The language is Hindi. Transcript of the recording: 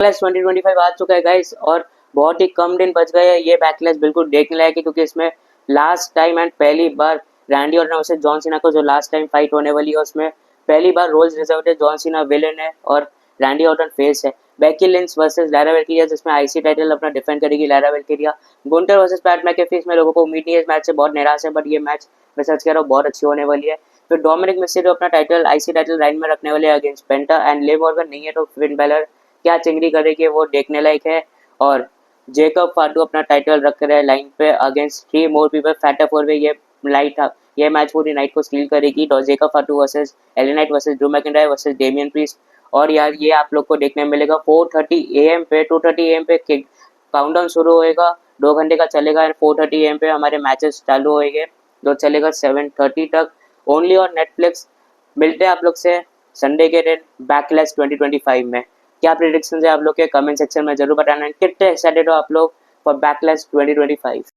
बैकलैश 2025 आ चुका है गाइस, और बहुत ही कम दिन बच गए हैं ये बैकलैश बिल्कुल देखने लायक है, क्योंकि इसमें लास्ट टाइम एंड पहली बार Randy Orton versus John Cena को जो लास्ट टाइम फाइट होने वाली है उसमें पहली बार रोल्स रिजर्व है। जॉन सीना विलेन है और रैंडी ऑर्टन फेस है। बेकी लिंच वर्सेस लैरा वेल्किरिया जिसमें आईसी टाइटल अपना डिफेंड करेगी लैरा वेल्किरिया। गुंटर वर्सेस पैट मैकेफी, इसमें लोगों को उम्मीद नहीं है इस मैच से, बहुत निराश है, बट ये मैच मैं सच कह रहा हूँ बहुत अच्छी होने वाली है। फिर डोमिनिक मिस्टीरियो अपना टाइटल आईसी टाइटल राइन में रखने वाले against penta, and Liv Morgan नहीं है तो फिन बैलर क्या चिंगड़ी करेगी वो देखने लायक है। और जेकब फाटू अपना टाइटल रख रहे हैं लाइन पे against 3 more people fatal four way. ये मैच पूरी नाइट को स्टील करेगी। तो Jacob Fatu versus LA Knight versus Drew McIntyre versus Damian Priest. और यार ये आप लोग को देखने में मिलेगा 4:30 AM पे, 2:30 AM पे काउंटडाउन शुरू होएगा, 2 घंटे का चलेगा, एंड 4:30 AM पे हमारे मैचेस चालू होएंगे जो चलेगा 7:30 तक, ओनली ऑन नेटफ्लिक्स। मिलते हैं आप लोग से संडे के दिन बैकलैश 2025 में। क्या प्रिडिक्शन है आप लोग के कमेंट सेक्शन में जरूर बताना। कितने एक्साइटेड हो आप लोग फॉर बैकलैश 2025।